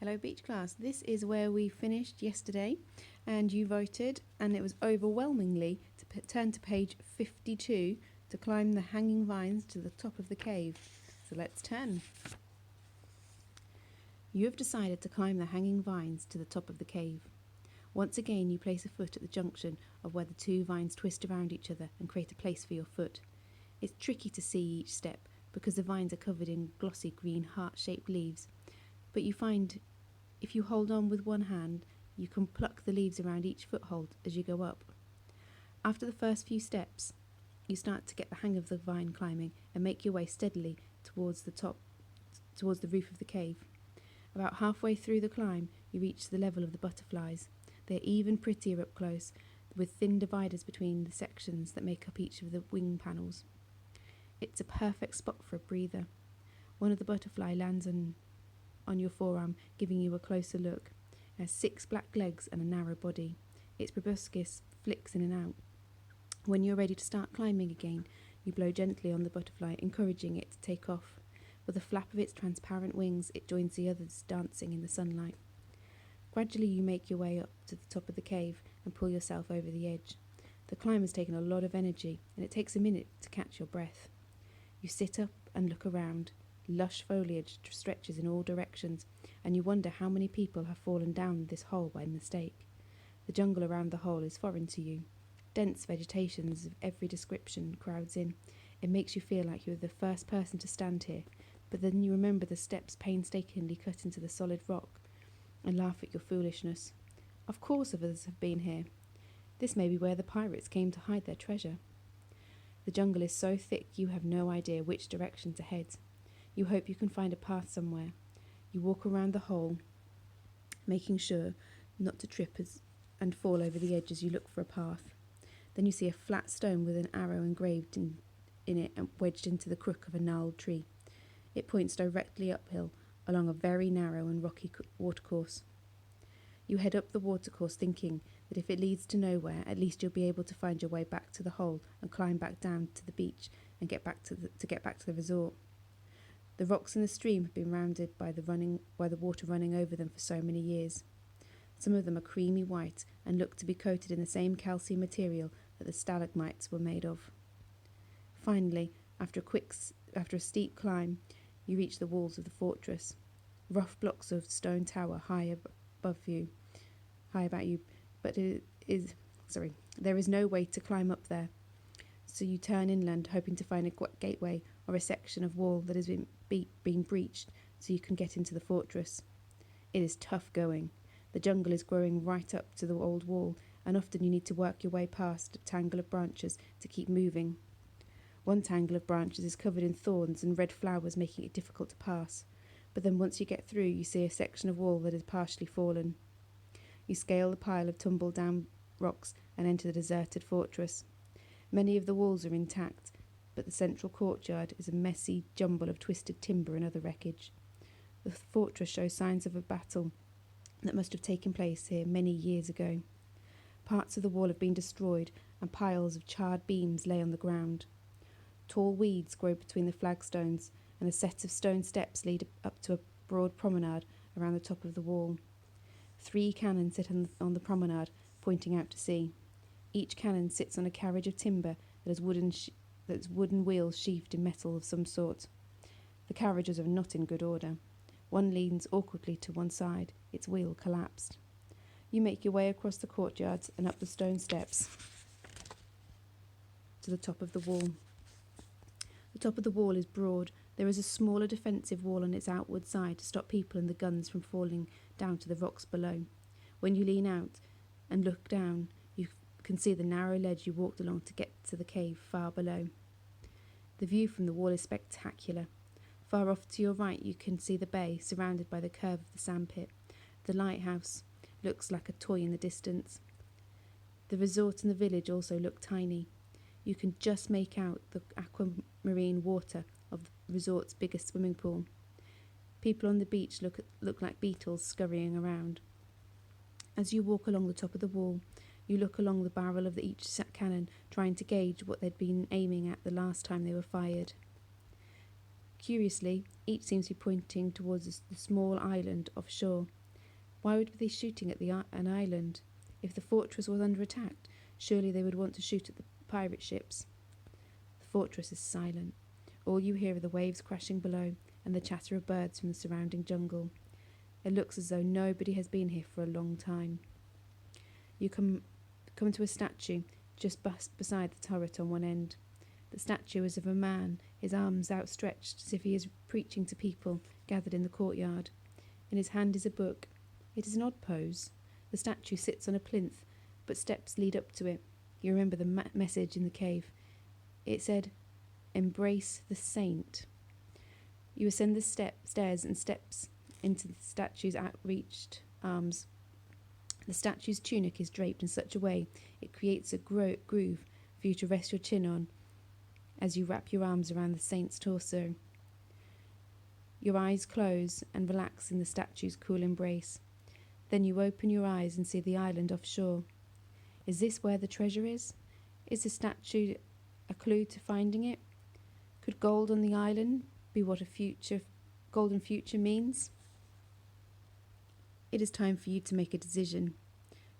Hello Beach class, this is where we finished yesterday and you voted and it was overwhelmingly to turn to page 52 to climb the hanging vines to the top of the cave. So let's turn. You have decided to climb the hanging vines to the top of the cave. Once again you place a foot at the junction of where the two vines twist around each other and create a place for your foot. It's tricky to see each step because the vines are covered in glossy green heart-shaped leaves, but you find if you hold on with one hand, you can pluck the leaves around each foothold as you go up. After the first few steps, you start to get the hang of the vine climbing and make your way steadily towards the roof of the cave. About halfway through the climb, you reach the level of the butterflies. They're even prettier up close, with thin dividers between the sections that make up each of the wing panels. It's a perfect spot for a breather. One of the butterfly lands on your forearm, giving you a closer look. It has 6 black legs and a narrow body. Its proboscis flicks in and out. When you're ready to start climbing again, you blow gently on the butterfly, encouraging it to take off. With a flap of its transparent wings, it joins the others dancing in the sunlight. Gradually you make your way up to the top of the cave and pull yourself over the edge. The climb has taken a lot of energy, and it takes a minute to catch your breath. You sit up and look around. Lush foliage stretches in all directions, and you wonder how many people have fallen down this hole by mistake. The jungle around the hole is foreign to you. Dense vegetation of every description crowds in. It makes you feel like you're the first person to stand here, but then you remember the steps painstakingly cut into the solid rock and laugh at your foolishness. Of course others have been here. This may be where the pirates came to hide their treasure. The jungle is so thick you have no idea which direction to head. You hope you can find a path somewhere. You walk around the hole, making sure not to trip and fall over the edge as you look for a path. Then you see a flat stone with an arrow engraved in it and wedged into the crook of a gnarled tree. It points directly uphill along a very narrow and rocky watercourse. You head up the watercourse thinking that if it leads to nowhere, at least you'll be able to find your way back to the hole and climb back down to the beach and get back to the resort. The rocks in the stream have been rounded by the water running over them for so many years. Some of them are creamy white and look to be coated in the same calcium material that the stalagmites were made of. Finally, after a steep climb, you reach the walls of the fortress. Rough blocks of stone tower high about you, but there is no way to climb up there. So you turn inland, hoping to find a gateway or a section of wall that has been breached so you can get into the fortress. It is tough going. The jungle is growing right up to the old wall, and often you need to work your way past a tangle of branches to keep moving. One tangle of branches is covered in thorns and red flowers, making it difficult to pass. But then once you get through, you see a section of wall that is partially fallen. You scale the pile of tumbled down rocks and enter the deserted fortress. Many of the walls are intact, but the central courtyard is a messy jumble of twisted timber and other wreckage. The fortress shows signs of a battle that must have taken place here many years ago. Parts of the wall have been destroyed, and piles of charred beams lay on the ground. Tall weeds grow between the flagstones, and a set of stone steps lead up to a broad promenade around the top of the wall. 3 cannons sit on the promenade, pointing out to sea. Each cannon sits on a carriage of timber that has wooden wheels sheathed in metal of some sort. The carriages are not in good order. One leans awkwardly to one side, its wheel collapsed. You make your way across the courtyards and up the stone steps to the top of the wall. The top of the wall is broad. There is a smaller defensive wall on its outward side to stop people and the guns from falling down to the rocks below. When you lean out and look down, you can see the narrow ledge you walked along to get to the cave far below. The view from the wall is spectacular. Far off to your right you can see the bay, surrounded by the curve of the sandpit. The lighthouse looks like a toy in the distance. The resort and the village also look tiny. You can just make out the aquamarine water of the resort's biggest swimming pool. People on the beach look like beetles scurrying around. As you walk along the top of the wall, you look along the barrel of each cannon, trying to gauge what they'd been aiming at the last time they were fired. Curiously, each seems to be pointing towards the small island offshore. Why would they be shooting at an island? If the fortress was under attack, surely they would want to shoot at the pirate ships. The fortress is silent. All you hear are the waves crashing below and the chatter of birds from the surrounding jungle. It looks as though nobody has been here for a long time. You come to a statue just beside the turret on one end. The statue is of a man, his arms outstretched as if he is preaching to people gathered in the courtyard. In his hand is a book. It is an odd pose. The statue sits on a plinth, but steps lead up to it. You remember the message in the cave. It said, "Embrace the saint." You ascend the stairs and steps into the statue's outreached arms. The statue's tunic is draped in such a way it creates a groove for you to rest your chin on as you wrap your arms around the saint's torso. Your eyes close and relax in the statue's cool embrace. Then you open your eyes and see the island offshore. Is this where the treasure is? Is the statue a clue to finding it? Could gold on the island be what a golden future means? It is time for you to make a decision.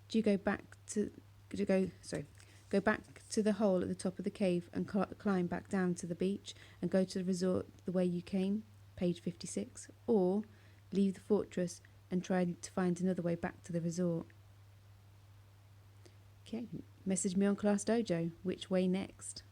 Do you go back to the hole at the top of the cave and climb back down to the beach and go to the resort the way you came, page 56, or leave the fortress and try to find another way back to the resort? Okay, message me on Class Dojo. Which way next?